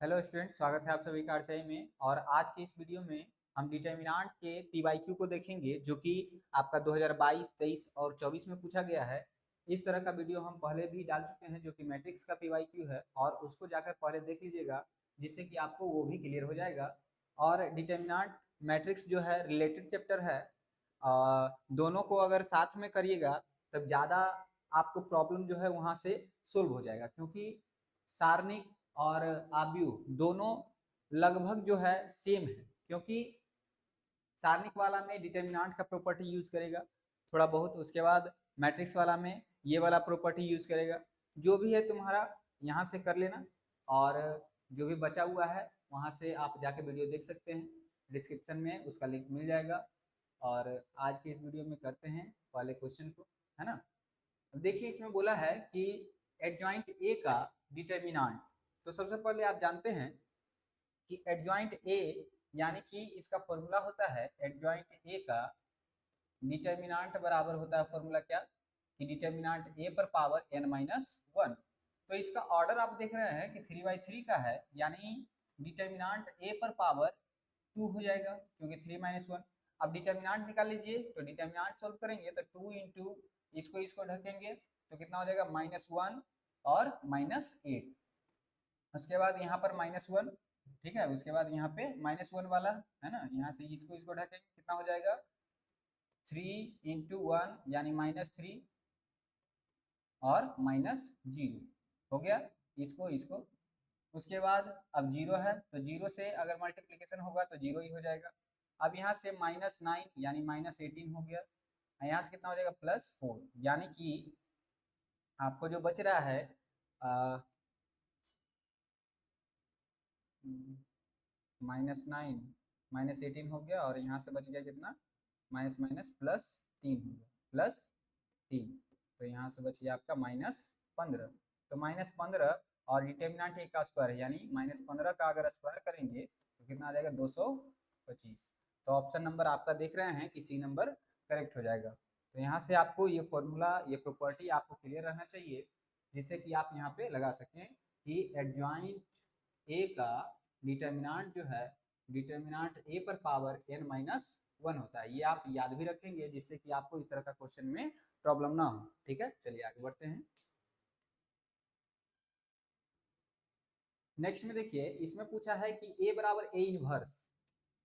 Hello student, स्वागत है आप सभी का आरसीआई में। और आज की इस वीडियो में हम डिटर्मिनेंट के पीवाईक्यू को देखेंगे, जो कि आपका 2022, 23 और 24 में पूछा गया है। इस तरह का वीडियो हम पहले भी डाल चुके हैं, जो कि मैट्रिक्स का पीवाईक्यू है, और उसको जाकर पहले देख लीजिएगा, जिससे कि आपको वो भी क्लियर हो जाएगा। और डिटर्मिनेंट मैट्रिक्स जो है रिलेटेड चैप्टर है। दोनों को अगर साथ में करिएगा तब ज़्यादा आपको प्रॉब्लम जो है वहाँ से सोल्व हो जाएगा, क्योंकि सारणिक और आव्यूह दोनों लगभग जो है सेम है। क्योंकि सारणिक वाला में डिटर्मिनेंट का प्रॉपर्टी यूज करेगा थोड़ा बहुत, उसके बाद मैट्रिक्स वाला में ये वाला प्रॉपर्टी यूज करेगा। जो भी है तुम्हारा यहाँ से कर लेना, और जो भी बचा हुआ है वहाँ से आप जाके वीडियो देख सकते हैं, डिस्क्रिप्शन में उसका लिंक मिल जाएगा। और आज के इस वीडियो में करते हैं पहले क्वेश्चन को, है ना। देखिए, इसमें बोला है कि एडजॉइंट ए का डिटर्मिनेंट। तो सबसे पहले आप जानते हैं कि एडजॉइंट ए यानी कि इसका फॉर्मूला होता है, एडजॉइंट ए का डिटर्मिनेंट बराबर होता है फॉर्मूला क्या, कि डिटर्मिनेंट ए पर पावर n-1। तो इसका ऑर्डर आप देख रहे हैं कि 3/3 का है, यानी डिटर्मिनेंट ए पर पावर 2 हो जाएगा, क्योंकि 3-1। अब डिटर्मिनेंट निकाल लीजिए, तो डिटर्मिनेंट सोल्व करेंगे तो 2 इंटू इसको ढकेंगे तो कितना हो जाएगा, -1 और -8। उसके बाद यहाँ पर -1, ठीक है। उसके बाद यहाँ पे -1 वाला है ना, यहाँ से इसको ढकेंगे, कितना हो जाएगा 3 × 1 यानी -3 और -0 हो गया। इसको उसके बाद अब 0 है, तो 0 से अगर मल्टीप्लीकेशन होगा तो 0 ही हो जाएगा। अब यहाँ से -9 यानी -18 हो गया। यहाँ से कितना हो जाएगा, +4, यानी कि आपको जो बच रहा है -9 -18 हो गया, और यहाँ से बच गया कितना, माइनस माइनस +3 हो गया, +3। तो यहाँ से बच गया आपका -15। तो -15 और डिटर्मिनेंट एक का स्क्वायर है, यानी -15 का अगर स्क्वायर करेंगे तो कितना आ जाएगा, 225। तो ऑप्शन नंबर आपका देख रहे हैं कि सी नंबर करेक्ट हो जाएगा। तो यहाँ से आपको ये फॉर्मूला, ये प्रॉपर्टी आपको क्लियर रहना चाहिए, जिससे कि आप यहाँ पे लगा सकें कि एडजॉइंट ए का डिटर्मिनेंट जो है, डिटर्मिनेंट ए पर पावर n-1 होता है। ये आप याद भी रखेंगे, जिससे कि आपको इस तरह का क्वेश्चन में प्रॉब्लम ना हो। ठीक है, चलिए आगे बढ़ते हैं। नेक्स्ट में देखिए, इसमें पूछा है कि a बराबर ए इनवर्स।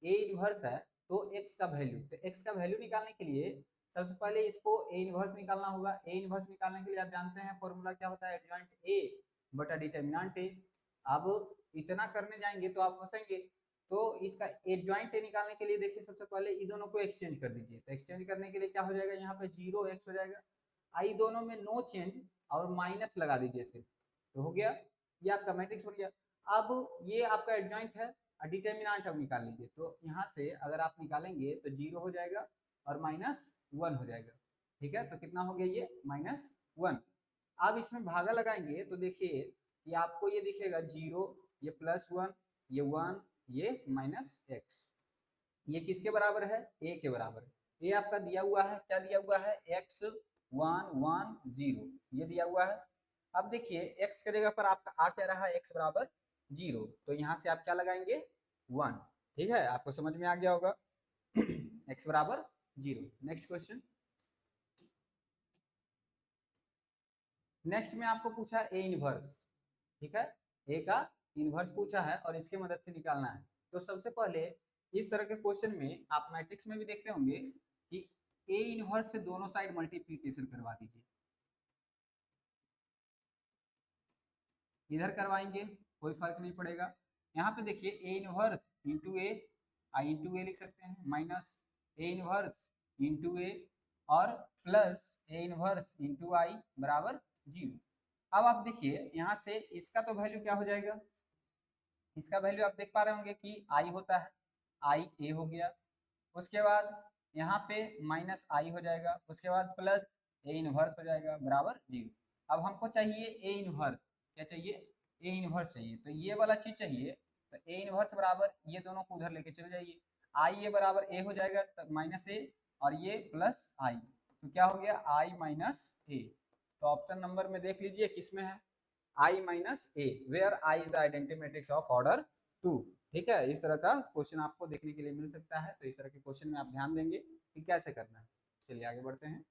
ए इनवर्स है तो x का वैल्यू, तो x का वैल्यू निकालने के लिए सबसे पहले इसको ए इनवर्स निकालना होगा। ए इनवर्स निकालने के लिए आप जानते हैं फॉर्मूला क्या होता है, एडजॉइंट ए बटा डिटर्मिनेंट ए। अब इतना करने जाएंगे तो आप फंसेंगे। तो इसका एडजॉइंट ए निकालने के लिए देखिए, सबसे पहले इन दोनों को एक्सचेंज कर दीजिए। तो एक्सचेंज करने के लिए क्या हो जाएगा, यहाँ पे 0x हो जाएगा, आई दोनों में नो चेंज, और माइनस लगा दीजिए सिर्फ, तो हो गया। ये आपका मैट्रिक्स बन गया। अब ये आपका एडजॉइंट है, डिटर्मिनेंट अब निकाल लीजिए। तो यहाँ से अगर आप निकालेंगे तो 0 हो जाएगा और -1 हो जाएगा। ठीक है, तो कितना हो गया ये, -1। अब इसमें भागा लगाएंगे तो देखिए कि आपको ये दिखेगा 0, ये +1, ये 1, ये -x। ये किसके बराबर है, a के बराबर है। a आपका दिया हुआ है, क्या दिया हुआ है, x1 1 0 ये दिया हुआ है। अब देखिए x के जगह पर आपका आ क्या रहा है, x बराबर 0, तो यहाँ से आप क्या लगाएंगे, 1। ठीक है, आपको समझ में आ गया होगा। x बराबर 0। Next question. नेक्स्ट में आपको पूछा है ए इनवर्स। ठीक है, ए का इनवर्स पूछा है और इसके मदद से निकालना है। तो सबसे पहले इस तरह के क्वेश्चन में आप मैट्रिक्स में भी देखते होंगे कि ए इनवर्स से दोनों साइड मल्टीप्लीकेशन करवा दीजिए। इधर करवाएंगे कोई फर्क नहीं पड़ेगा। यहाँ पे देखिए A inverse into A, I into A लिख सकते हैं, minus A inverse into A, और plus A inverse into I बराबर 0। अब आप देखिए यहाँ से इसका तो वैल्यू क्या हो जाएगा, इसका वैल्यू आप देख पा रहे होंगे कि आई होता है, आई ए हो गया। उसके बाद यहाँ पे -i हो जाएगा, उसके बाद प्लस ए इनवर्स हो जाएगा बराबर 0। अब हमको चाहिए ए इनवर्स, क्या चाहिए, ए इनवर्स चाहिए। तो ये वाला चीज चाहिए, तो ए इनवर्स बराबर ये दोनों को उधर लेके चले जाइए। आई ए बराबर ए हो जाएगा, -a, और ये +i, तो क्या हो गया, i - a। तो ऑप्शन नंबर में देख लीजिए किस में है, I minus A where I is the identity matrix of order 2। ठीक है, इस तरह का क्वेश्चन आपको देखने के लिए मिल सकता है, तो इस तरह के क्वेश्चन में आप ध्यान देंगे कि कैसे करना है। चलिए आगे बढ़ते हैं।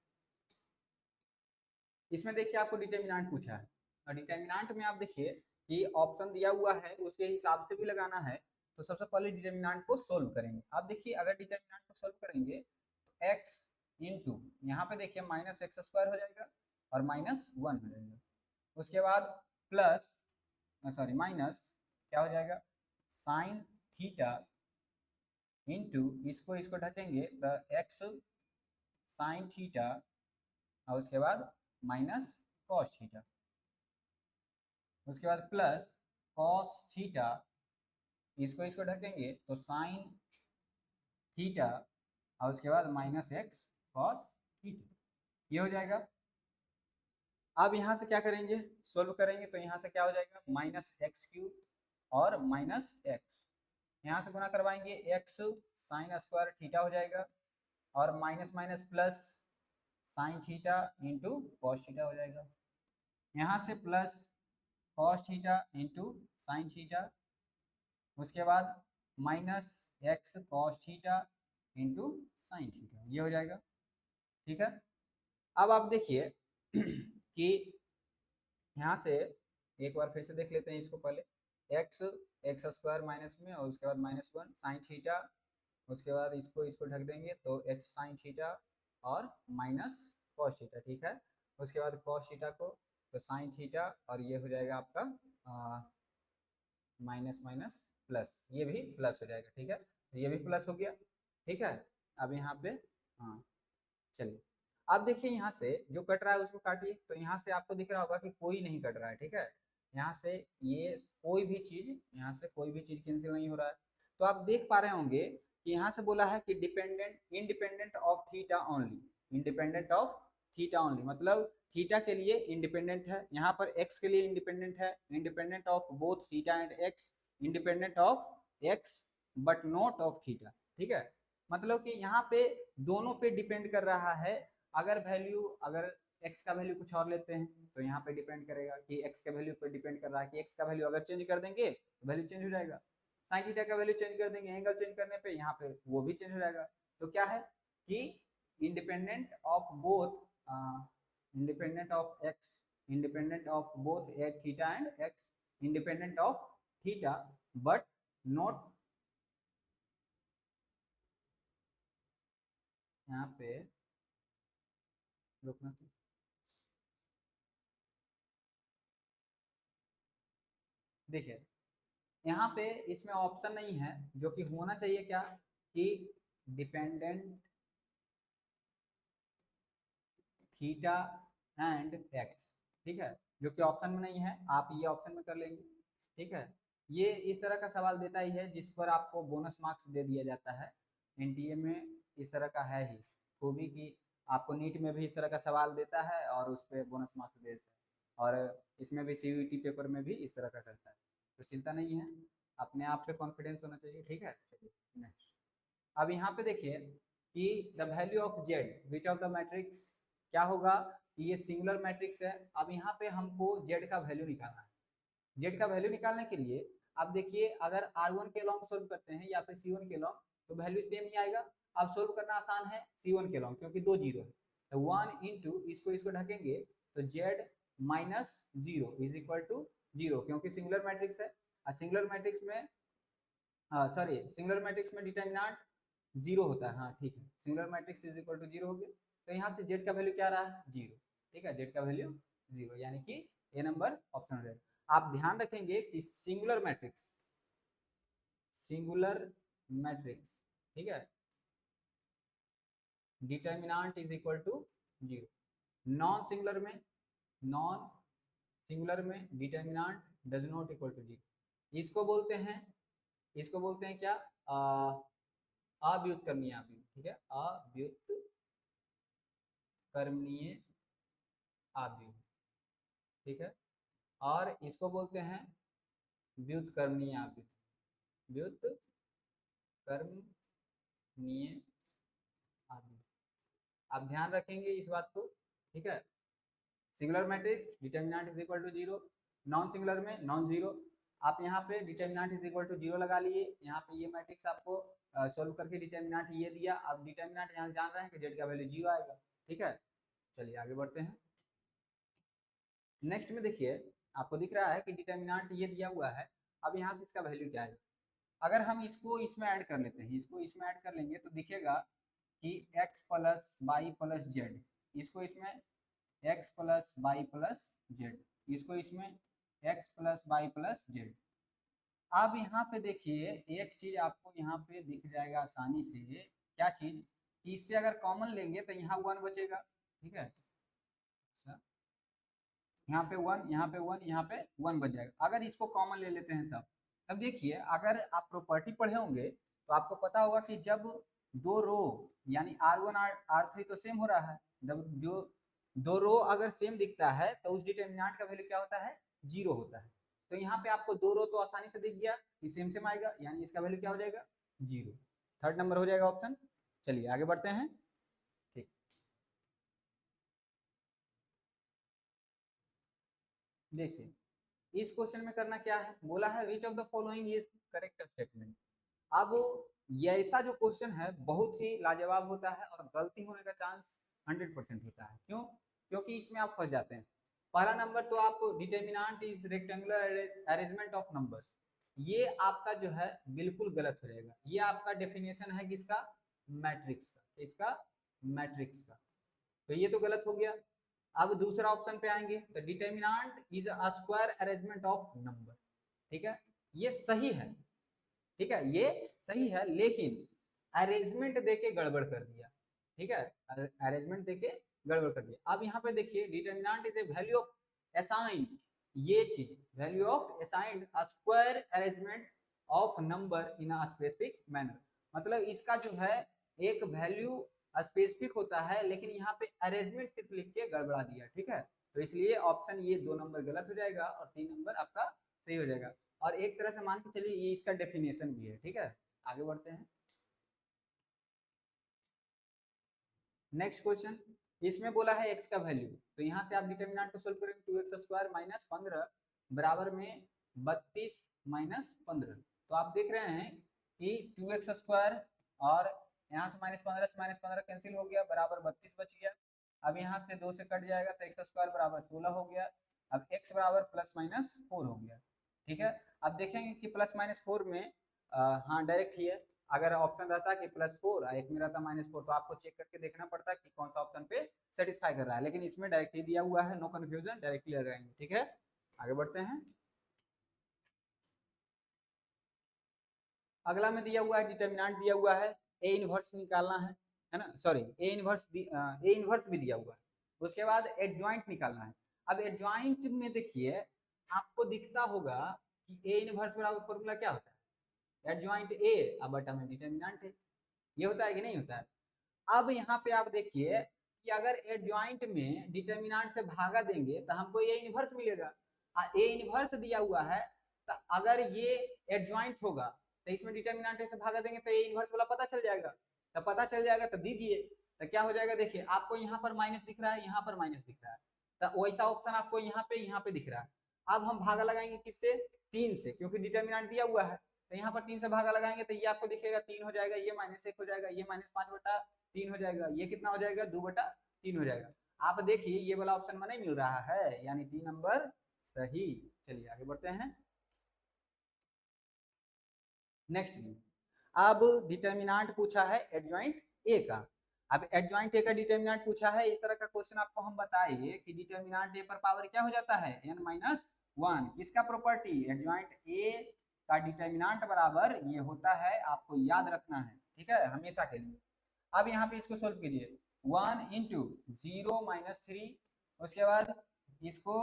इसमें देखिए आपको डिटर्मिनेंट पूछा है, और डिटर्मिनेंट में आप देखिए कि ऑप्शन दिया हुआ है उसके हिसाब से भी लगाना है। तो सबसे पहले डिटर्मिनेंट को सोल्व करेंगे। आप देखिए अगर डिटर्मिनेंट को सोल्व करेंगे तो एक्स इंटू यहाँ पे देखिए माइनस एक्स स्क्वायर हो जाएगा और माइनस वन हो जाएगा। उसके बाद प्लस सॉरी माइनस क्या हो जाएगा साइन थीटा इंटू इसको इसको ढकेंगे तो एक्स साइन थीटा और उसके बाद माइनस कॉस थीटा, उसके बाद प्लस कॉस थीटा इसको इसको ढकेंगे तो साइन थीटा और उसके बाद माइनस एक्स कॉस थीटा, ये हो जाएगा। अब यहाँ से क्या करेंगे सोल्व करेंगे तो यहाँ से क्या हो जाएगा माइनस एक्स क्यूब और माइनस एक्स, यहाँ से गुना करवाएंगे एक्स साइन स्क्वायर थीटा हो जाएगा और minus minus plus sine theta into cos theta हो जाएगा। यहाँ से plus cos theta into sine theta, उसके बाद minus x cos theta into sine theta, ये हो जाएगा। ठीक है, अब आप देखिए कि यहाँ से एक बार फिर से देख लेते हैं इसको पहले, एक्स एक्स स्क्वायर माइनस में और उसके बाद माइनस वन साइन थीटा, उसके बाद इसको इसको ढक देंगे तो एक्स साइन थीटा और माइनस कॉस थीटा। ठीक है, उसके बाद कॉस थीटा को तो साइन थीटा और ये हो जाएगा आपका माइनस माइनस प्लस, ये भी प्लस हो जाएगा। ठीक है, तो ये भी प्लस हो गया। ठीक है, अब यहाँ पे हाँ चलिए अब देखिए यहाँ से जो कट रहा है उसको काटिए, तो यहाँ से आपको दिख रहा होगा कि कोई नहीं कट रहा है। ठीक है, यहाँ से ये कोई भी चीज यहाँ से कोई भी चीज कैंसिल नहीं हो रहा है। तो आप देख पा रहे होंगे कि यहाँ से बोला है कि dependent independent of theta only, independent of theta only मतलब थीटा के लिए इंडिपेंडेंट है, यहाँ पर एक्स के लिए इंडिपेंडेंट है, independent of both theta and x, independent of x but not of theta. ठीक है, मतलब कि यहाँ पे दोनों पे डिपेंड कर रहा है। अगर वैल्यू अगर x का वैल्यू कुछ और लेते हैं तो यहाँ पे डिपेंड करेगा कि x का वैल्यू पर डिपेंड कर रहा है कि x का वैल्यू अगर चेंज कर देंगे तो वैल्यू चेंज हो जाएगा, साइन थीटा का वैल्यू चेंज कर देंगे एंगल चेंज करने पे यहाँ पे वो भी चेंज हो जाएगा। तो क्या है कि independent of both independent of x independent of both theta and x, independent of theta but not, यहाँ पे रुकना तो देखिए यहाँ पे इसमें ऑप्शन नहीं है, जो कि होना चाहिए क्या कि डिपेंडेंट थीटा एंड एक्स। ठीक है, जो कि ऑप्शन में नहीं है, आप ये ऑप्शन में कर लेंगे। ठीक है, ये इस तरह का सवाल देता ही है जिस पर आपको बोनस मार्क्स दे दिया जाता है। एनटीए में इस तरह का है ही खूबी कि आपको नीट में भी इस तरह का सवाल देता है और उस पर बोनस मार्क्स देता है, और इसमें भी सीयूईटी पेपर में भी इस तरह का करता है। तो चिंता नहीं है, अपने आप पे कॉन्फिडेंस होना चाहिए। ठीक है, चलिए नेक्स्ट। अब यहाँ पे देखिए कि the value of Z which of the matrix, क्या होगा कि ये सिंगुलर मैट्रिक्स है। अब यहाँ पे हमको जेड का वैल्यू निकालना है। जेड का वैल्यू निकालने के लिए आप देखिए अगर R1 के लॉन्ग सोल्व करते हैं या फिर C1 के लॉन्ग तो वैल्यू सेम ही आएगा। अब सोल्व करना आसान है C1 के लॉन्ग क्योंकि दो जीरो है, तो 1 इंटू इसको इसको ढकेंगे तो Z minus zero is equal to zero, क्योंकि सिंगुलर मैट्रिक्स है। सिंगुलर मैट्रिक्स में सॉरी सिंगुलर मैट्रिक्स में डिटर्मिनेंट जीरो होता है। हाँ ठीक है, singular matrix is equal to zero हो गया, तो यहाँ से जेड का वैल्यू क्या रहा है जीरो। ठीक है, जेड का वैल्यू जीरो, यानी कि ए नंबर ऑप्शन हो जाएगा। आप ध्यान रखेंगे कि सिंगुलर मैट्रिक्स ठीक है determinant is equal to zero. Non singular में determinant does not equal to zero. इसको बोलते हैं क्या अव्युत्क्रमीय आव्यूह। ठीक है, अव्युत्क्रमीय आव्यूह। ठीक है, और इसको बोलते हैं व्युत्क्रमीय आव्यूह, व्युत्क्रमीय आव्यूह। आप ध्यान रखेंगे इस बात को। ठीक है, singular matrix determinant is equal to zero, non singular में नॉन जीरो। आप यहाँ पे determinant is equal to zero लगा लिए, यहाँ पे ये मैट्रिक्स आपको सोल्व करके डिटर्मिनेंट ये दिया। अब डिटर्मिनेंट यहाँ जान रहे हैं कि जेड का वैल्यू जीरो आएगा, ठीक है। चलिए आगे बढ़ते हैं। नेक्स्ट में देखिए आपको दिख रहा है कि डिटर्मिनेंट ये दिया हुआ है। अब यहाँ से इसका वैल्यू क्या है, अगर हम इसको इसमें ऐड कर लेते हैं, इसको इसमें ऐड कर लेंगे तो दिखेगा कि x plus Y plus Z, इसको इसमें x plus Y plus Z, इसको इसमें x plus Y plus Z. अब यहाँ पे देखिए एक चीज आपको यहाँ पे दिख जाएगा आसानी से, क्या चीज कि इससे अगर कॉमन लेंगे तो यहाँ वन बचेगा, ठीक है। अच्छा, यहाँ पे वन, यहाँ पे वन, यहाँ पे वन बच जाएगा। अगर इसको कॉमन ले लेते हैं तब देखिए अगर आप प्रॉपर्टी पढ़े होंगे तो आपको पता होगा कि जब दो रो यानी R1 R3 तो सेम हो रहा है, जब जो दो रो अगर सेम दिखता है तो उस डिटर्मिनेंट का वैल्यू क्या होता है, जीरो होता है। तो यहाँ पे आपको दो रो तो आसानी से दिख गया कि सेम सेम आएगा, यानी इसका वैल्यू क्या हो जाएगा, जीरो। थर्ड नंबर हो जाएगा ऑप्शन। चलिए आगे बढ़ते हैं। ठीक, देखिए इस क्वेश्चन में करना क्या है, बोला है which of the following is correct statement. अब ये ऐसा जो क्वेश्चन है बहुत ही लाजवाब होता है और गलती होने का चांस 100% होता है। क्यों? क्योंकि इसमें आप फंस जाते हैं। पहला नंबर तो आपको determinant is rectangular arrangement of numbers, ये आपका जो है बिल्कुल गलत हो जाएगा। ये आपका डेफिनेशन है किसका, मैट्रिक्स का, इसका मैट्रिक्स का, तो ये तो गलत हो गया। अब दूसरा ऑप्शन पे आएंगे तो determinant is a square arrangement of number, ठीक है, ये सही है, ठीक है, ये सही है, लेकिन अरेंजमेंट देके गड़बड़ कर दिया, ठीक है, अरेंजमेंट देके गड़बड़ कर दिया। अब यहाँ पे देखिए determinant is a value of assigned, ये चीज value of assigned square arrangement of number in a specific manner, मतलब इसका जो है एक वैल्यू स्पेसिफिक होता है, लेकिन यहाँ पे अरेंजमेंट सिर्फ लिख के गड़बड़ा दिया, ठीक है। तो इसलिए ऑप्शन ये 2 नंबर गलत हो जाएगा और 3 नंबर आपका सही हो जाएगा। और एक तरह से मान के चलिए ये इसका डेफिनेशन भी है, ठीक है। आगे बढ़ते हैं। नेक्स्ट क्वेश्चन, इसमें बोला है x का वैल्यू, तो यहाँ से आप डिटर्मिनेंट को सोल्व करेंगे 2x स्क्वायर माइनस 15 बराबर में 32 माइनस 15। तो आप देख रहे हैं कि 2x स्क्वायर और यहाँ से माइनस 15 कैंसिल हो गया, बराबर 32 बच गया। अब यहाँ से 2 से कट जाएगा तो x स्क्वायर बराबर 16 हो गया। अब x बराबर प्लस माइनस 4 हो गया, ठीक है। अब देखेंगे कि प्लस माइनस 4 में हाँ डायरेक्ट ही है। अगर ऑप्शन रहता कि +4 एक में रहता -4 तो आपको चेक करके देखना पड़ता कि कौन सा ऑप्शन पे सेटिस्फाई कर रहा है, लेकिन इसमें डायरेक्टली दिया हुआ है, नो कंफ्यूजन, डायरेक्टली लगाएंगे, ठीक है। आगे बढ़ते हैं। अगला में दिया हुआ है डिटर्मिनेंट दिया हुआ है, ए इनवर्स निकालना है ना, सॉरी ए इनवर्स भी दिया हुआ है। उसके बाद एडजॉइंट निकालना है। अब एडजॉइंट में देखिए आपको दिखता होगा कि ए इनवर्स बराबर फॉर्मूला क्या होता है, एडजॉइंट ए अब बटा में डिटर्मिनेंट है, ये होता है कि नहीं होता है। अब यहाँ पे आप देखिए कि अगर एडजॉइंट में डिटर्मिनेंट से भागा देंगे तो हमको ए इनवर्स मिलेगा। ए इनवर्स दिया हुआ है तो अगर ये एडजॉइंट होगा तो इसमें डिटर्मिनेंट से भागा देंगे तो ए इनवर्स वाला पता चल जाएगा। तो पता चल जाएगा तो दीजिए, तो क्या हो जाएगा, देखिए आपको यहाँ पर माइनस दिख रहा है, यहाँ पर माइनस दिख रहा है, तो वैसा ऑप्शन आपको यहाँ पे दिख रहा है। अब हम भागा लगाएंगे किससे, 3 से, क्योंकि डिटर्मिनेंट दिया हुआ है। तो यहाँ पर 3 से भागा लगाएंगे तो ये आपको दिखेगा 3 हो जाएगा, ये -1 हो जाएगा, ये -5/3 हो जाएगा, ये कितना हो जाएगा 2/3 हो जाएगा। आप देखिए ये वाला ऑप्शन में नहीं मिल रहा है, यानी 3 नंबर सही। चलिए आगे बढ़ते हैं। नेक्स्ट में अब डिटर्मिनेंट पूछा है एडजॉइंट ए का। अब एडजॉइंट ए का डिटर्मिनेंट पूछा है, इस तरह का क्वेश्चन आपको हम बताइए कि डिटर्मिनेंट ए पर पावर क्या हो जाता है n-1, इसका प्रॉपर्टी एडजॉइंट ए का डिटर्मिनेंट बराबर ये होता है, आपको याद रखना है, ठीक है, हमेशा के लिए। अब यहाँ पे इसको सोल्व कीजिए, 1 इंटू 0 -3, उसके बाद इसको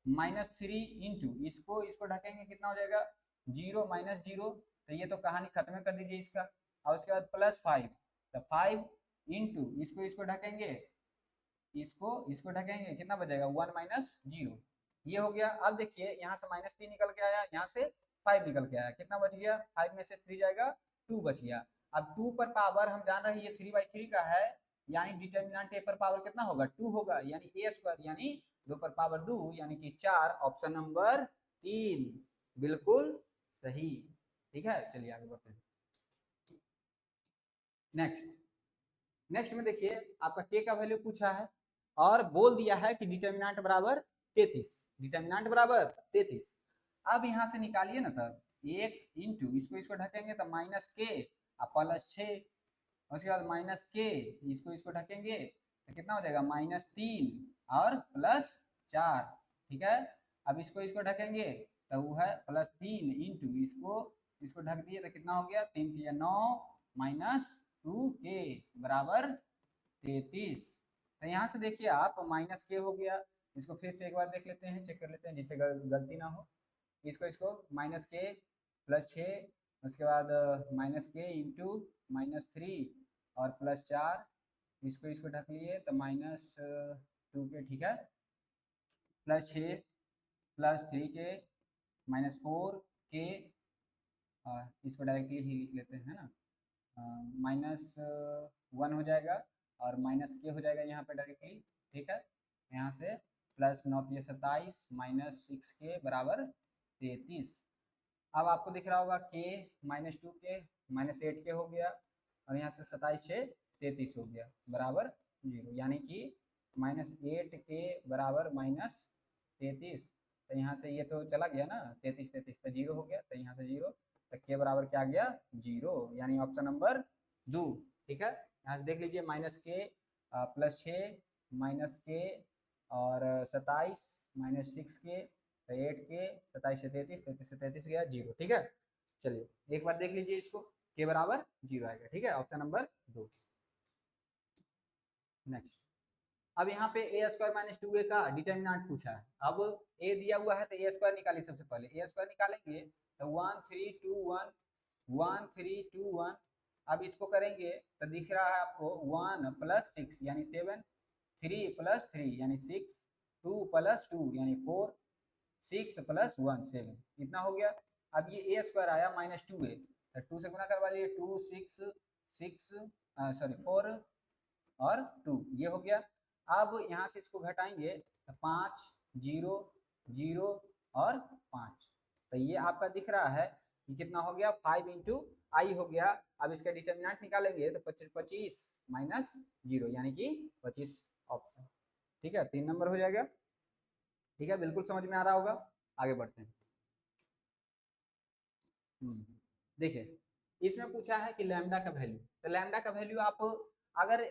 -3 इंटू इसको ढकेंगे, कितना हो जाएगा 0 -0, तो ये तो कहानी खत्म कर दीजिए इसका। और उसके बाद +5, तो 5 इंटू इसको ढकेंगे, इसको ढकेंगे, कितना बचेगा 1 -0, ये हो गया। अब देखिए यहाँ से -3 निकल के आया, यहाँ से 5 निकल के आया, कितना बच गया, 5 में से 3 जाएगा 2 बच गया। अब 2 पर पावर हम जान रहे हैं ये 3/3 का है, यानी डिटर्मिनेंट ए पर पावर कितना होगा 2 होगा, यानी ए स्क्वायर, यानी 2 पर पावर 2 यानी कि 4, ऑप्शन नंबर 3 बिल्कुल सही। ठीक है, चलिए आगे बढ़ते हैं। नेक्स्ट में देखिए आपका के का वैल्यू पूछा है और बोल दिया है कि डिटर्मिनेंट बराबर 33, डिटर्मिनेंट बराबर 33। अब यहाँ से निकालिए ना, तब 1 इंटू इसको ढकेंगे तो माइनस के प्लस 6, उसके बाद माइनस के इसको ढकेंगे तो कितना हो जाएगा -3 और प्लस 4। ठीक है, अब इसको ढकेंगे तो वो है +3 इंटू इसको ढक दिए तो कितना हो गया 3 3 9 -2 के बराबर 33। तो यहाँ से देखिए आप माइनस के हो गया, इसको फिर से एक बार देख लेते हैं, चेक कर लेते हैं जिससे गलती ना हो। इसको माइनस के प्लस 6, उसके बाद माइनस के इंटू -3 और प्लस 4, इसको ढक लिए तो -2 के। ठीक है, प्लस 6 प्लस 3 के -4 के, इसको डायरेक्टली ही लिख लेते हैं ना, -1 हो जाएगा और माइनस के हो जाएगा यहाँ पे डायरेक्टली। ठीक है, यहाँ से प्लस 9 के 27 -6 के बराबर 33। अब आपको दिख रहा होगा के -2 के -8 के हो गया और यहाँ से 27 6 33 हो गया बराबर 0, यानी कि -8 के बराबर -33। तो यहाँ से ये तो चला गया ना 33 33 तो 0 हो गया, तो यहाँ से 0 तो के बराबर क्या आ गया 0, यानी ऑप्शन नंबर 2। ठीक है, यहाँ से देख लीजिए माइनस के प्लस 6 माइनस के और 27 -6 के तो 8 के 27 से 33 33 से 33 गया 0। ठीक है, चलिए एक बार देख लीजिए इसको, के बराबर 0 आएगा। ठीक है, ऑप्शन नंबर 2। नेक्स्ट, अब यहाँ पे ए स्क्वायर माइनस 2a का डिटर्मिनेंट पूछा है। अब ए दिया हुआ है तो ए स्क्वायर निकालिए। सबसे पहले ए स्क्वायर निकालेंगे तो 1 3 2 1 1 3 2 1। अब इसको करेंगे तो दिख रहा है आपको 1 + 6 यानी 7, 3 + 3 यानी 6, 2 + 2 यानी 4, 6 + 1 7, इतना हो गया। अब ये ए स्क्वायर आया -2a तो 2 से गुना करवा लिए, 2 6 4 और 2, ये हो गया। अब यहाँ से इसको घटाएंगे तो 5 0 0 और 5, तो ये आपका दिख रहा है कि कितना हो गया 5 इंटू आई हो गया। अब इसका डिटर्मिनेंट निकालेंगे तो 25 -0 यानी कि 25 ऑप्शन। ठीक है, 3 नंबर हो जाएगा। ठीक है, बिल्कुल समझ में आ रहा होगा। आगे बढ़ते हैं। देखिए इसमें पूछा है कि लैम्डा का वैल्यू, तो लैम्डा का वैल्यू आप अगर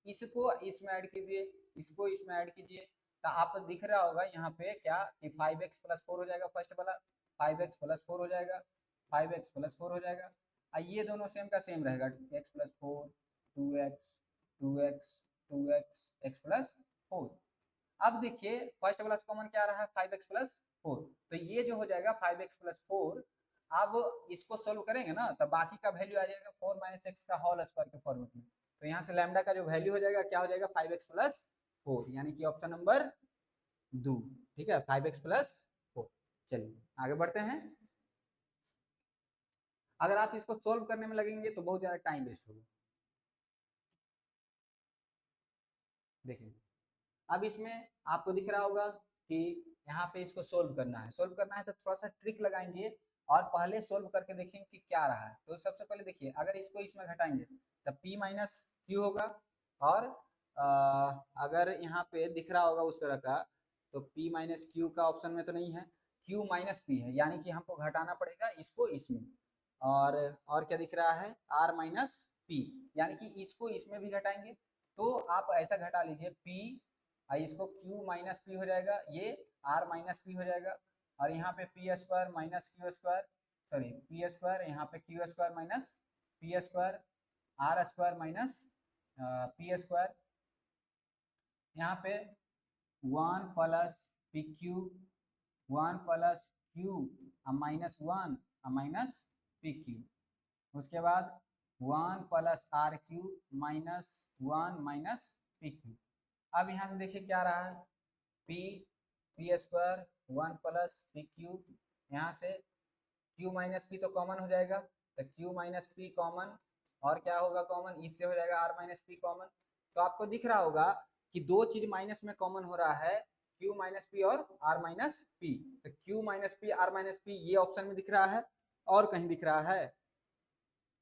इसको इसमें ऐड कीजिए, इसको इसमें ऐड कीजिए, तो आपको दिख रहा होगा यहाँ पे क्या कि 5x + 4 हो जाएगा। फर्स्ट वाला 5x + 4 हो जाएगा, 5x + 4 हो जाएगा। ये दोनों सेम का सेम रहेगा, x + 4 2x 2x 2x x + 4। अब देखिए फर्स्ट वाला कॉमन क्या रहा है 5x + 4, तो ये जो हो जाएगा 5x + 4। अब इसको सोल्व करेंगे ना तो बाकी का वैल्यू आ जाएगा 4 - x का होल स्क्वायर के फॉर्मेट में। तो यहाँ से लैम्डा का जो वैल्यू हो जाएगा क्या हो जाएगा 5x + 4, यानी कि ऑप्शन नंबर 2। ठीक है, 5x + 4। चलिए आगे बढ़ते हैं। अगर आप इसको सोल्व करने में लगेंगे तो बहुत ज्यादा टाइम वेस्ट होगा। देखिए अब इसमें आपको दिख रहा होगा कि यहाँ पे इसको सोल्व करना है। सोल्व करना है तो थोड़ा सा ट्रिक लगाएंगे और पहले सोल्व करके देखेंगे कि क्या रहा है। तो सबसे पहले देखिए अगर इसको इसमें घटाएंगे तो p - q होगा, और अगर यहाँ पे दिख रहा होगा उस तरह का तो p - q का ऑप्शन में तो नहीं है, q - p है, यानी कि हमको घटाना पड़ेगा इसको इसमें। और क्या दिख रहा है r - p, यानी कि इसको इसमें भी घटाएंगे। तो आप ऐसा घटा लीजिए p, इसको q - p हो जाएगा, ये r - p हो जाएगा, और यहाँ पे p² - q², सॉरी p², यहाँ पे q² - p², r² - p², यहाँ पे 1 + pq 1 + q -1 -pq, उसके बाद 1 + rq -1 -pq। अब यहाँ से देखिए क्या रहा है p² 1 + pq, यहाँ से q - p तो कॉमन हो जाएगा, तो q - p कॉमन, और क्या होगा कॉमन, इससे हो जाएगा r - p कॉमन। तो आपको दिख रहा होगा कि दो चीज माइनस में कॉमन हो रहा है, Q माइनस पी और R माइनस पी। तो Q minus P R minus P ये ऑप्शन में दिख रहा है, और कहीं दिख रहा है?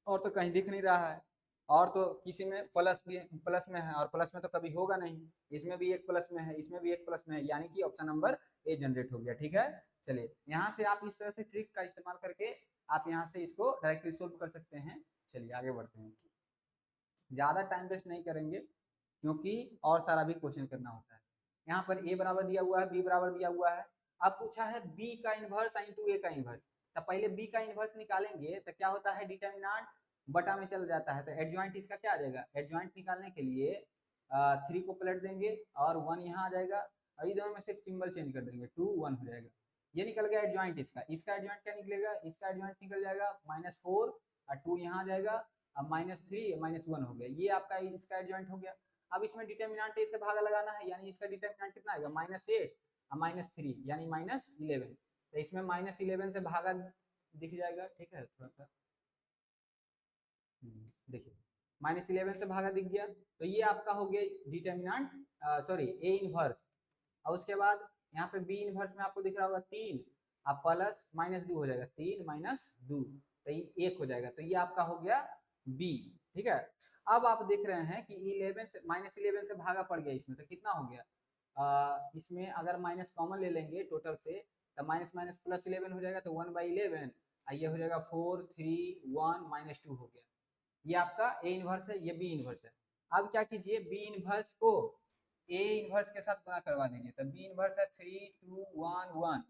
और तो कहीं दिख नहीं रहा है। और तो किसी में प्लस भी प्लस में है, और प्लस में तो कभी होगा नहीं। इसमें भी एक प्लस में है, इसमें भी एक प्लस में है, यानी कि ऑप्शन नंबर ए जनरेट हो गया। ठीक है, चलिए यहाँ से आप इस तरह से ट्रिक का इस्तेमाल करके आप यहाँ से इसको डायरेक्टली सोल्व कर सकते हैं। चलिए आगे बढ़ते हैं, ज्यादा टाइम वेस्ट नहीं करेंगे क्योंकि और सारा भी क्वेश्चन करना होता है। यहाँ पर ए बराबर दिया हुआ है, बी बराबर दिया हुआ है। अब पूछा है बी का इनवर्स इंटू ए का इनवर्स। तो पहले बी का इनवर्स निकालेंगे तो क्या होता है, डिटर्मिनेंट बटा में चल जाता है। तो एडजॉइंट इसका क्या आ जाएगा, एडजॉइंट निकालने के लिए 3 को पलट देंगे और 1 यहाँ आ जाएगा, और ये दोनों में सिर्फ सिंबल चेंज कर देंगे, 2 1 हो जाएगा। ये निकल गया एडजॉइंट इसका। इसका एडजॉइंट क्या निकलेगा, इसका एडजॉइंट निकल जाएगा -4 और 2 यहाँ आ जाएगा, अब -3 -1 हो गया। ये आपका इसका एडजॉइंट हो गया। अब इसमें डिटर्मिनेंट ए से भागा लगाना है, यानी इसका डिटर्मिनेंट कितना आएगा, -8 और -3 यानी -11। तो इसमें -11 से भागा दिख जाएगा। ठीक है, थोड़ा सा देखिए -11 से भागा दिख गया, तो ये आपका हो गया डिटर्मिनेंट, सॉरी ए इनवर्स। और उसके बाद यहाँ पे बी इनवर्स में आपको दिख रहा होगा 3, अब प्लस -2 हो जाएगा, 3 -2 तो ये 1 हो जाएगा। तो ये आपका हो गया बी। ठीक है, अब आप देख रहे हैं कि 11 से -11 से भागा पड़ गया इसमें, तो कितना हो गया, इसमें अगर माइनस कॉमन ले लेंगे टोटल से तो माइनस माइनस प्लस 11 हो जाएगा, तो 1/11, ये हो जाएगा 4 3 1 -2 हो गया। ये आपका ए इनवर्स है, ये बी इनवर्स है। अब क्या कीजिए, बी इनवर्स को ए इनवर्स के साथ गुणा करवा दीजिए। तो बी इनवर्स है 3 2 1 1,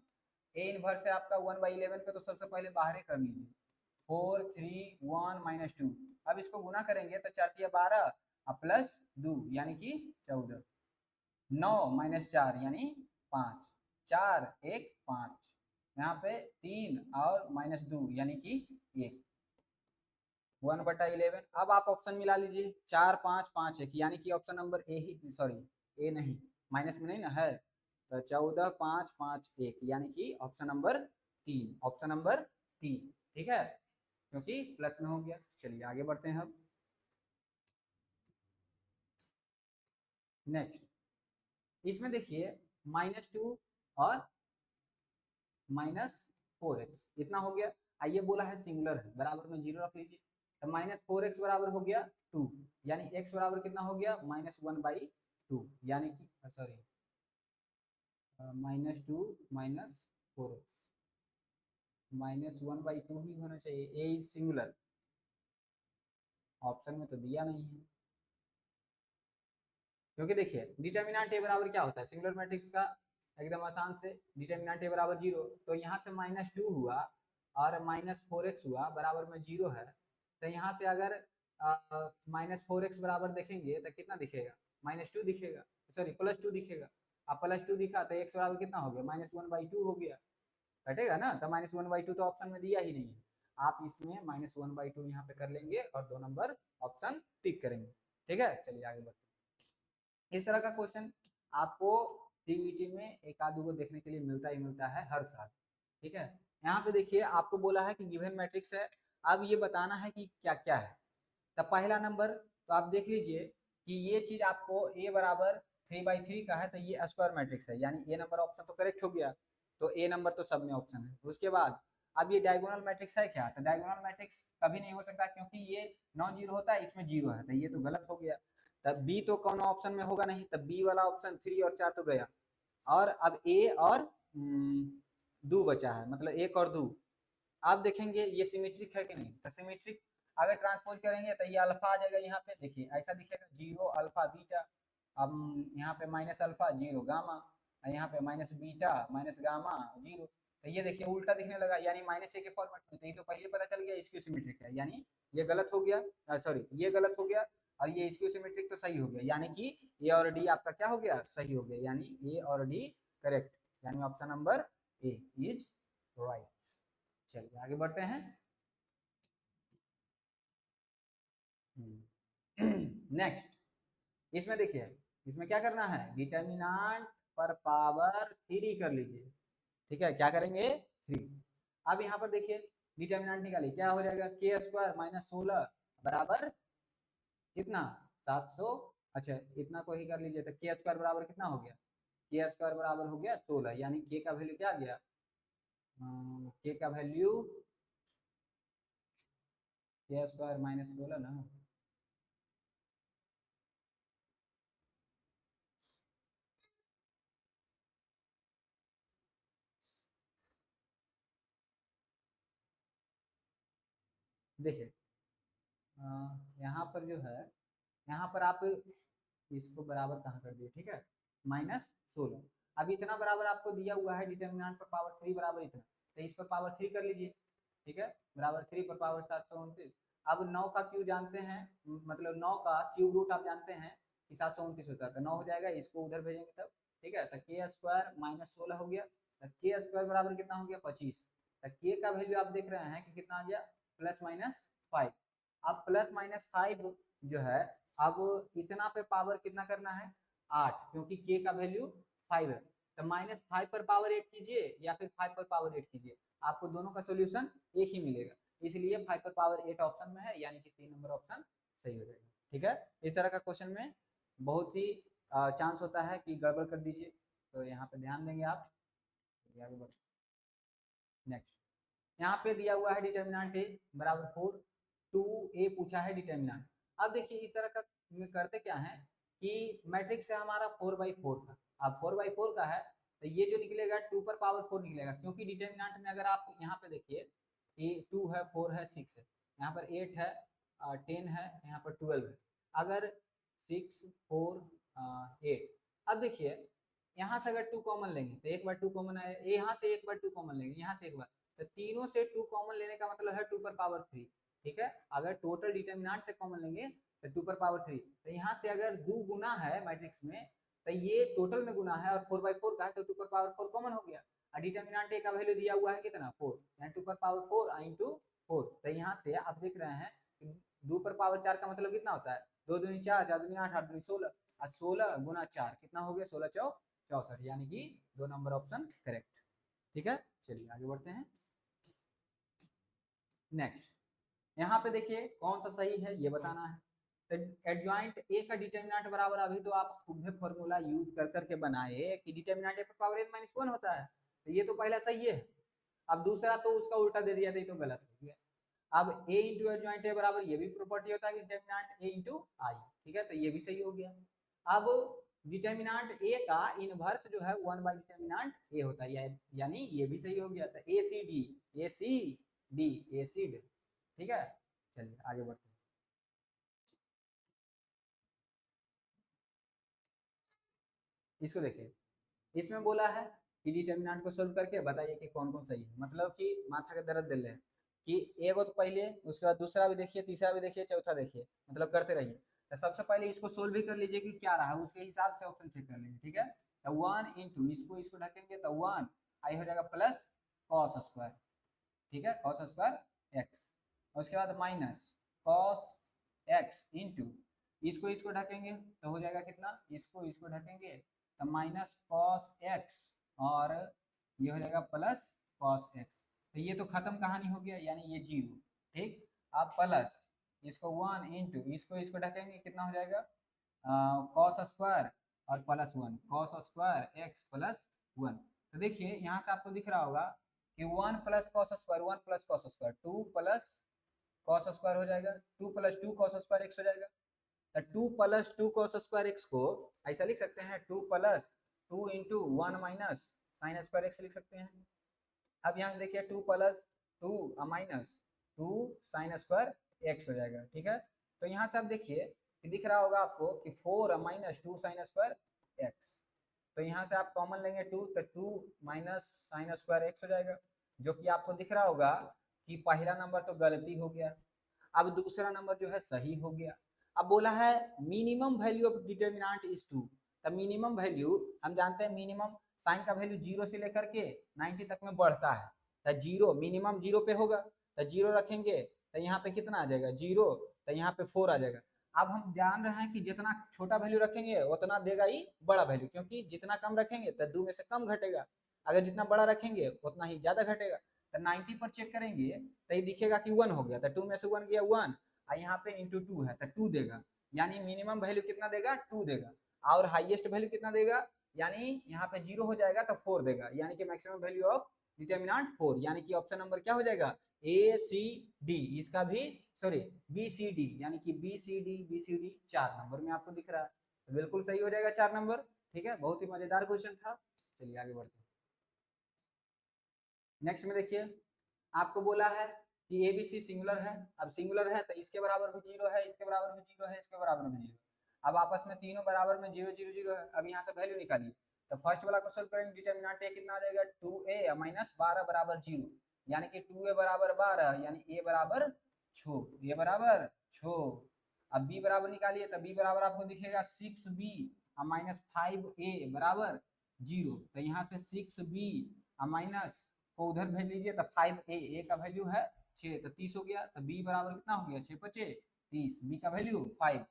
ए इनवर्स है आपका 1/11 का, तो सबसे पहले बाहर ही कर लीजिए, 4 3 1 -2। अब इसको गुना करेंगे तो 4 × 12 प्लस 2 यानी कि 14, 9 -4 यानी 5, 4 1 5, यहाँ पे 3 और -2 यानी कि 1, 1/11। अब आप ऑप्शन मिला लीजिए, 4 5 5 1 यानी कि ऑप्शन नंबर ए ही, सॉरी ए नहीं, माइनस में नहीं ना है, तो 14 5 5 1 यानी कि ऑप्शन नंबर 3, ऑप्शन नंबर 3। ठीक है, क्योंकि प्लस में हो गया। चलिए आगे बढ़ते हैं अब नेक्स्ट। इसमें देखिए -2 और -4x इतना हो गया। आइए बोला है सिंगुलर है, बराबर में 0 रख लीजिए। तो -4x बराबर हो गया 2, यानी x बराबर कितना हो गया, -1/2 यानी कि सॉरी -2 -4x -1/2 ही होना चाहिए, ए इज सिंगुलर, ऑप्शन में तो दिया नहीं है। क्योंकि देखिए डिटर्मिनेंट ए बराबर क्या होता है सिंगुलर मैट्रिक्स का, एकदम आसान से, डिटर्मिनेंट ए बराबर 0, तो यहाँ से -2 हुआ और -4x हुआ, बराबर में 0 है। तो यहाँ से अगर -4x बराबर देखेंगे तो कितना दिखेगा, -2 दिखेगा, सॉरी +2 दिखेगा। अब +2 दिखा तो x बराबर कितना हो गया, -1/2 हो गया, कटेगा ना। तो -1/2 तो ऑप्शन में दिया ही नहीं है, आप इसमें -1/2 यहाँ पे कर लेंगे और 2 नंबर ऑप्शन टिक करेंगे। ठीक है, चलिए आगे बढ़ते हैं। इस तरह का क्वेश्चन आपको सीईटी में एक आध को देखने के लिए मिलता ही मिलता है हर साल। ठीक है, यहाँ पे देखिए आपको बोला है कि गिवन मैट्रिक्स है, अब ये बताना है कि क्या क्या है। तो पहला नंबर तो आप देख लीजिए कि ये चीज आपको a बराबर 3/3 का है, तो ये स्क्वायर मैट्रिक्स है, यानी ए नंबर ऑप्शन तो करेक्ट हो गया, तो ए नंबर तो सब में ऑप्शन है। उसके बाद अब ये डायगोनल मैट्रिक्स है क्या, तो डायगोनल मैट्रिक्स कभी नहीं हो सकता क्योंकि ये नॉन जीरो होता है, इसमें जीरो है, तो ये तो गलत हो गया। तब बी तो कौन ऑप्शन में होगा नहीं, तब बी वाला ऑप्शन 3 और 4 तो गया, और अब ए और 2 बचा है, मतलब 1 और 2। आप देखेंगे ये सिमेट्रिक है कि नहीं, तो सिमेट्रिक अगर ट्रांसपोज करेंगे तो ये अल्फा आ जाएगा, यहाँ पे देखिए ऐसा दिखेगा 0 अल्फा बीटा, अब यहाँ पे -अल्फा 0 गामा, यहाँ पे -बीटा -गामा 0, तो ये देखिए उल्टा दिखने लगा, यानी -a के फॉर्मेट में, तो ये तो पहले पता चल गया इसक्यू सिमेट्रिक है, यानी ये गलत हो गया, सॉरी ये गलत हो गया और ये इसक्यू सिमेट्रिक तो सही हो गया, यानी कि ए और डी आपका क्या हो गया, सही हो गया, यानी ए और डी करेक्ट, यानी option number A is right. चलिए आगे बढ़ते हैं नेक्स्ट। इसमें देखिए इसमें क्या करना है, डिटर्मिनेंट पर पावर 3 कर लीजिए। ठीक है, क्या करेंगे 3। अब यहाँ पर देखिए डिटर्मिनेंट निकालिए, क्या हो जाएगा, k² -16 बराबर कितना 700, अच्छा इतना को ही कर लीजिए, तो k² बराबर कितना हो गया के स्क्वायर बराबर हो गया 16, यानी के का वैल्यू क्या आ गया, के का वैल्यू के स्क्वायर माइनस 16 ना। देखिए यहाँ पर जो है, यहाँ पर आप इसको बराबर कहाँ कर दिए, ठीक है, -16। अब इतना बराबर आपको दिया हुआ है डिटर्मिनेंट पर पावर 3 बराबर इतना, तो इस पर पावर 3 कर लीजिए, ठीक है, बराबर 3 पर पावर 729। अब 9 का क्यूब जानते हैं, मतलब 9 का क्यूब रूट आप जानते हैं कि 729 होता है, तो 9 हो जाएगा, इसको उधर भेजेंगे तब, ठीक है, तो के स्क्वायर -16 हो गया, तो के स्क्वायर बराबर कितना हो गया 25। तो के का वैल्यू आप देख रहे हैं कि कितना आ गया, +-5। अब +-5 जो है, अब इतना पे पावर कितना करना है 8, क्योंकि के का वैल्यू 5 है, तो -5 पर पावर 8 कीजिए या फिर 5 पर पावर 8 कीजिए, आपको दोनों का सोल्यूशन एक ही मिलेगा, इसलिए 5 पर पावर 8 ऑप्शन में है, यानी कि 3 नंबर ऑप्शन सही हो जाएगा, ठीक है। इस तरह का क्वेश्चन में बहुत ही चांस होता है कि गड़बड़ कर दीजिए, तो यहाँ पे ध्यान देंगे आप। नेक्स्ट, यहाँ पे दिया हुआ है डिटर्मिनेंट ए बराबर 4, 2a पूछा है डिटर्मिनेंट। अब देखिए इस तरह का करते क्या है कि मैट्रिक्स है हमारा 4/4 का, अब 4/4 का है, तो ये जो निकलेगा 2 पर पावर 4 निकलेगा, क्योंकि डिटर्मिनेंट में अगर आप यहाँ पे देखिए कि 2 है, 4 है, 6 है, यहाँ पर 8 है, 10 है, यहाँ पर 12 है, अगर 6 4 8, अब देखिए यहाँ से अगर 2 कॉमन लेंगे तो एक बार 2 कॉमन है, यहाँ से एक बार 2 कॉमन लेंगे, यहाँ से एक बार, तो तीनों से 2 कॉमन लेने का मतलब है 2 पर पावर 3, ठीक है। अगर टोटल डिटर्मिनेंट से कॉमन लेंगे तो 2 पर पावर 3, तो यहाँ से अगर 2 गुना है मैट्रिक्स में, तो ये टोटल में गुना है और 4/4 का है, तो 2 पर पावर 4 कॉमन हो गया, और डिटर्मिनेंट ए का वैल्यू दिया हुआ है कितना 4, यानी 2 पर पावर 4 इंटू 4, तो यहाँ से आप देख रहे हैं 2 पर पावर 4 का मतलब कितना होता है, 2 दूनी 4, 4 दूनी 8, 8 दूनी 16, और 16 गुना 4 कितना हो गया, 16 चौक 64, यानी कि 2 नंबर ऑप्शन करेक्ट, ठीक है। चलिए आगे बढ़ते हैं। नेक्स्ट, यहाँ पे देखिए कौन सा सही है ये बताना है, तो एडजॉइंट ए का डिटर्मिनेंट बराबर, अभी तो आप खुद भी फॉर्मूला यूज कर करके बनाए कि डिटर्मिनेंट ए पर पावर n-1 होता है, तो ये तो पहला सही है, अब दूसरा तो उसका उल्टा दे दिया था, ये तो गलत हो गया। अब ए इंटू एडजॉइंट ए बराबर, ये भी प्रॉपर्टी होता है कि डिटर्मिनेंट ए इंटू आई, ठीक है, तो ये भी सही हो गया। अब डिटर्मिनेंट ए का इनवर्स जो है 1 बाई डिटर्मिनेंट ए होता है, यानी ये भी सही हो गया था, ए सी डी एसिड, ठीक है। चलिए आगे बढ़ते हैं। इसको देखिए, इसमें बोला है कि डिटर्मिनेंट को सोल्व करके बताइए कि कौन कौन सही है, मतलब कि माथा का दर्द दिल है कि एगो तो पहले, उसके बाद दूसरा भी देखिए, तीसरा भी देखिए, चौथा देखिए, मतलब करते रहिए। तो सबसे पहले इसको सोल्व भी कर लीजिए कि क्या रहा, उसके हिसाब से ऑप्शन चेक कर लेंगे, ठीक है। तो 1 इंटू इसको ढकेंगे तो 1 आई हो जाएगा प्लस कॉस स्क्वायर, ठीक है, कॉस स्क्वायर एक्स, उसके बाद माइनस कॉस एक्स इंटू इसको ढकेंगे तो हो जाएगा कितना, इसको ढकेंगे तो माइनस कॉस एक्स, और ये हो जाएगा प्लस कॉस एक्स, तो ये तो खत्म कहानी हो गया, यानी ये 0, ठीक। अब प्लस इसको 1 इंटू इसको ढकेंगे कितना हो जाएगा, कॉस स्क्वायर और +1 कॉस स्क्वायर एक्स प्लस 1, तो देखिए यहाँ से आपको दिख रहा होगा कि 1 plus cos square 1 plus cos square 2 plus cos square हो जाएगा, 2 प्लस 2 कॉस स्क्वायर एक्स हो जाएगा, तो 2 प्लस 2 कॉस स्क्वायर एक्स को ऐसा लिख सकते हैं 2 plus 2 into 1 minus sine square x लिख सकते हैं। अब यहाँ से देखिए 2 plus 2 minus 2 sine square x हो जाएगा, ठीक है। तो यहाँ से आप देखिए कि दिख रहा होगा आपको कि 4 माइनस 2 साइन स्क्वायर एक्स, तो यहाँ से आप कॉमन लेंगे 2, तो 2 माइनस साइन स्क्वायर एक्स हो जाएगा, जो कि आपको दिख रहा होगा कि पहला नंबर तो गलती हो गया, अब दूसरा नंबर जो है सही हो गया। अब बोला है minimum value of determinant is 2, तब मिनिमम वैल्यू हम जानते हैं, मिनिमम साइन का वैल्यू 0 से लेकर के 90 तक में बढ़ता है, तो 0 मिनिमम 0 पे होगा, तो 0 रखेंगे तो यहाँ पे कितना आ जाएगा 0, तो यहाँ पे 4 आ जाएगा। अब हम जान रहे हैं कि जितना छोटा वैल्यू रखेंगे उतना देगा ही बड़ा वैल्यू, क्योंकि जितना कम रखेंगे तो 2 में से कम घटेगा, अगर जितना बड़ा रखेंगे उतना ही ज्यादा घटेगा, तो 90 पर चेक करेंगे तो ये दिखेगा कि 1 हो गया, तो 2 में से 1 गया 1, और यहाँ पे इंटू 2 है तो 2 देगा, यानी मिनिमम वैल्यू कितना देगा 2 देगा, और हाईएस्ट वैल्यू कितना देगा यानी यहाँ पे 0 हो जाएगा तो 4 देगा, यानी कि मैक्सिमम वैल्यू ऑफ डिटर्मिनेंट 4, यानी कि ऑप्शन नंबर क्या हो जाएगा ए सी डी, इसका भी सॉरी बी सी डी, यानी कि बी सी डी 4 नंबर में आपको दिख रहा है, तो बिल्कुल सही हो जाएगा 4 नंबर। ठीक है, बहुत ही मजेदार क्वेश्चन था। चलिए आगे बढ़ते हैं। नेक्स्ट में देखिए आपको बोला है कि ए बी सी सिंगुलर है, अब सिंगुलर है तो इसके बराबर भी 0 है, इसके बराबर भी 0 है, इसके बराबर भी 0, अब आपस में तीनों बराबर में 0 0 0 है। अब यहाँ से वैल्यू निकालिए, तो फर्स्ट वाला को सोल्व करेंगे, डिटर्मिनेंट ए कितना आ जाएगा 2a माइनस 12 बराबर 0, यानी कि 2a बराबर 12, यानी a बराबर 6, a बराबर 6। अब b बराबर निकालिए, तो b बराबर आपको दिखेगा 6b माइनस 5a बराबर 0, तो यहाँ से 6b माइनस को उधर भेज लीजिए, तो 5a, a का वैल्यू है 6, तो 30 हो गया, तो b बराबर कितना हो गया 6 5 30, b का वैल्यू 5।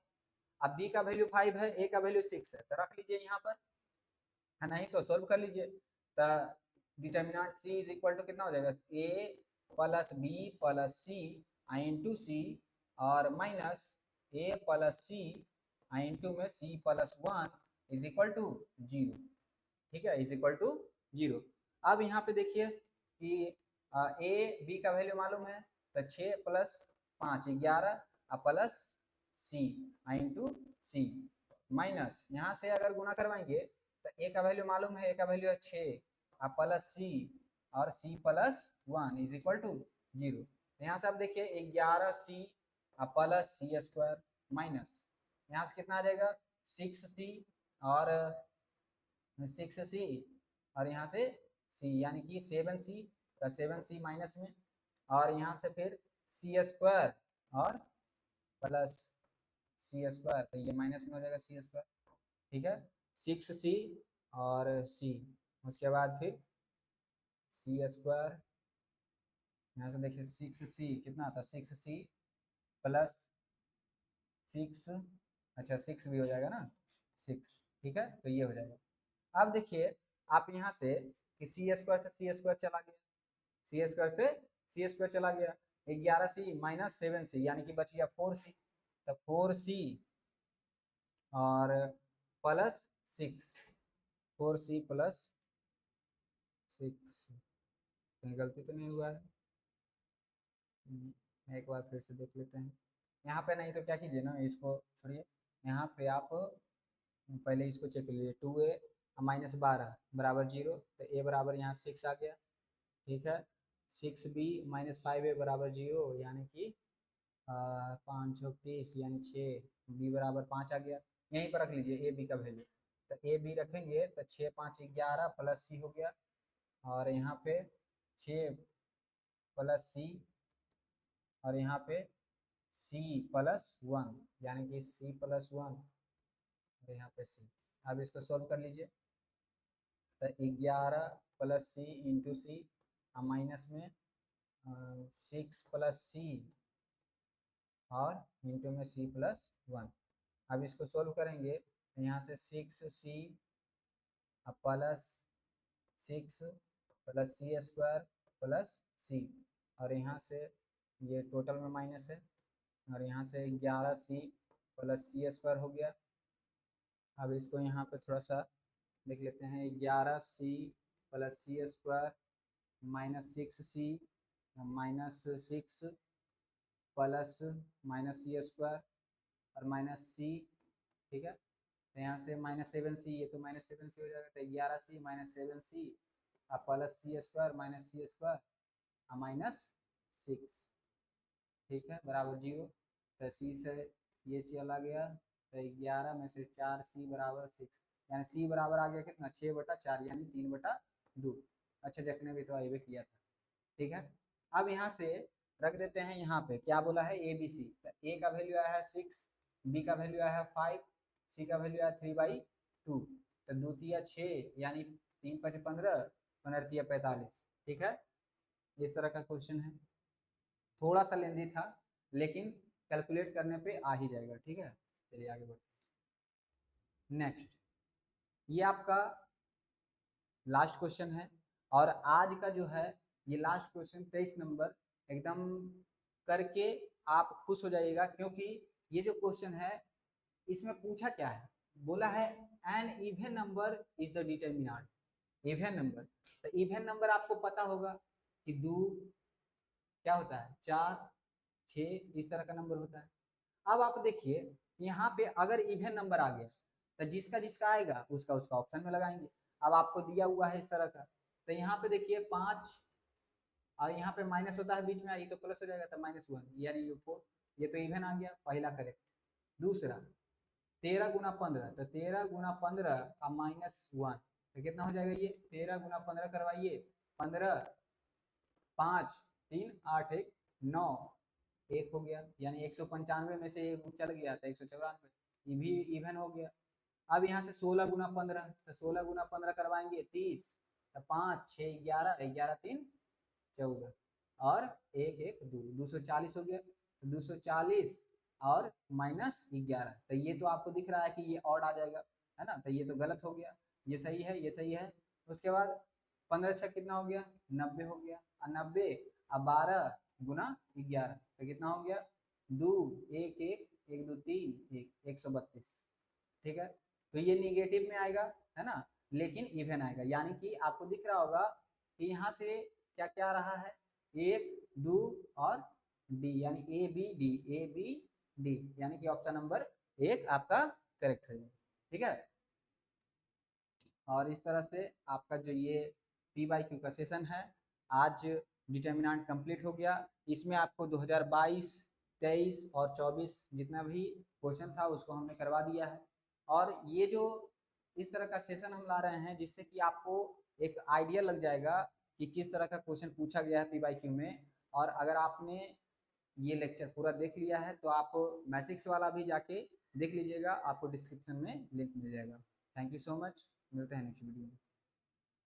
अब b का वैल्यू 5 है, a का वैल्यू 6 है, तो रख लीजिए यहाँ पर, है नहीं तो सॉल्व कर लीजिए। तो determinant c is equal to कितना हो जाएगा a plus b plus c into C और minus a plus c into में c plus 1 is equal to 0। ठीक है, इज इक्वल टू 0। अब यहाँ पे देखिए कि ए बी का वैल्यू मालूम है, तो 6 प्लस 5 11 प्लस सी इंटू सी माइनस, यहाँ से अगर गुना करवाएंगे तो ए का वैल्यू मालूम है, ए का वैल्यू है 6 प्लस सी और C plus 1 is equal to 0। यहाँ से आप देखिए 11 C plus C square minus यहाँ से कितना आ जाएगा 6 सी और 6 सी और यहाँ से सी, यानी कि 7 सी, तो 7 सी माइनस में और यहाँ से फिर सी स्क्वायर और प्लस सी स्क्वायर, तो ये माइनस में हो जाएगा सी स्क्वायर। ठीक है, 6 सी और सी, उसके बाद फिर सी स्क्वायर, यहाँ से देखिए 6 सी कितना आता है 6 सी प्लस 6, अच्छा 6 भी हो जाएगा ना 6। ठीक है, तो ये हो जाएगा। अब देखिए आप यहाँ से कि सी स्क्वायर से सी स्क्वायर चला गया, सी स्क्वायर से सी स्क्वायर चला गया, 11 सी माइनस 7 सी, यानी कि बच गया 4 सी, तो 4 सी और प्लस 6, 4 सी प्लस 6, कहीं गलती तो नहीं हुआ है? एक बार फिर से देख लेते हैं। यहाँ पे नहीं तो क्या कीजिए ना, इसको छोड़िए, यहाँ पे आप पहले इसको चेक कर लीजिए, 2a माइनस 12 बराबर 0, तो a बराबर यहाँ 6 आ गया। ठीक है, 6b माइनस 5a बराबर 0, यानी कि 5 6 30, यानी 6, b बराबर 5 आ गया। यहीं पर रख लीजिए ए बी का वैल्यू, तो ए बी रखेंगे तो 6 5 11 प्लस सी हो गया, और यहाँ पे 6 प्लस सी और यहाँ पे सी प्लस 1, यानी कि सी प्लस 1 और यहाँ पे सी। अब इसको सोल्व कर लीजिए, तो 11 प्लस सी इंटू सी माइनस में 6 प्लस सी और इंटू में सी प्लस 1। अब इसको सोल्व करेंगे तो यहाँ से 6 C plus 6 plus C square plus C, और यहाँ से ये टोटल में माइनस है, और यहाँ से 11 सी प्लस सी स्क्वायर हो गया। अब इसको यहाँ पे थोड़ा सा देख लेते हैं, 11 C plus C square minus 6 सी माइनस 6 प्लस माइनस सी स्क्वायर और माइनस सी। ठीक है, तो यहाँ से माइनस 7 सी, ये तो माइनस 7 सी हो जाएगा, तो 11 सी माइनस 7 सी प्लस सी स्क्वायर माइनस सी स्क्वायर माइनस 6। ठीक है, बराबर 0, तो सी से ये चला गया, तो 11 में से 4 सी बराबर 6, यानी सी बराबर आ गया कितना 6/4, यानी 3/2। अच्छा देखने भी तो आई भी किया था। ठीक है, अब यहाँ से रख देते हैं, यहाँ पे क्या बोला है ए बी सी, तो ए का वैल्यू आया है 6, बी का वैल्यू आया है 5, सी का वैल्यू आया 3/2, तो 2 तिया 6, यानी 3 5 15, 15 तिया 45। ठीक है, इस तरह का क्वेश्चन है, थोड़ा सा लेंदी था लेकिन कैलकुलेट करने पे आ ही जाएगा। ठीक है, चलिए आगे बढ़ते। नेक्स्ट, ये आपका लास्ट क्वेश्चन है, और आज का जो है ये लास्ट क्वेश्चन 23 नंबर एकदम करके आप खुश हो जाइएगा, क्योंकि ये जो क्वेश्चन है इसमें पूछा क्या है, बोला है an even number is the determinant, even number. तो इवन नंबर आपको पता होगा कि 2 क्या होता है 4 6 इस तरह का नंबर होता है। अब आप देखिए यहाँ पे अगर इवन नंबर आ गया तो जिसका जिसका आएगा उसका उसका ऑप्शन में लगाएंगे। अब आपको दिया हुआ है इस तरह का, तो यहाँ पे देखिए 5 और यहाँ पे माइनस होता है बीच में, आई तो प्लस हो जाएगा, तो -1 यानी ये 4, ये तो इवन आ गया, पहला करेक्ट। दूसरा 13 × 15, तो 13 × 15 और -1 तो कितना हो जाएगा, ये 13 × 15 करवाइए, 15 5 3 8 1 9 1 हो गया, यानी 195 में से एक चल गया तो 194, ये भी इवन हो गया। अब यहाँ से 16 × 15, तो 16 × 15 करवाएंगे 30, तो 5 6 11 11 3 14 और 1 1 2 240 हो गया, तो 240 और -11, तो ये तो आपको दिख रहा है कि ये ऑड आ जाएगा, है ना, तो ये तो गलत हो गया, ये सही है, ये सही है। उसके बाद 15 6 कितना हो गया 90 हो गया, और 90 और 12 × 11 तो कितना हो गया 2 1 1 1 2 3 1 132, ठीक है। तो ये निगेटिव में आएगा, है ना, लेकिन इवन आएगा, यानी कि आपको दिख रहा होगा कि यहाँ से क्या क्या रहा है 1 2 और डी, यानी ए बी डी, यानी कि ऑप्शन नंबर 1 आपका करेक्ट है, ठीक है। और इस तरह से आपका जो ये पी बाई क्यू का सेशन है आज डिटर्मिनेंट कंप्लीट हो गया। इसमें आपको 2022 23 और 24 जितना भी क्वेश्चन था उसको हमने करवा दिया है। और ये जो इस तरह का सेशन हम ला रहे हैं जिससे कि आपको एक आइडिया लग जाएगा कि किस तरह का क्वेश्चन पूछा गया है पी बाई क्यू में। और अगर आपने ये लेक्चर पूरा देख लिया है तो आप मैट्रिक्स वाला भी जाके देख लीजिएगा, आपको डिस्क्रिप्शन में लिंक मिल जाएगा। थैंक यू सो मच, मिलते हैं नेक्स्ट वीडियो में।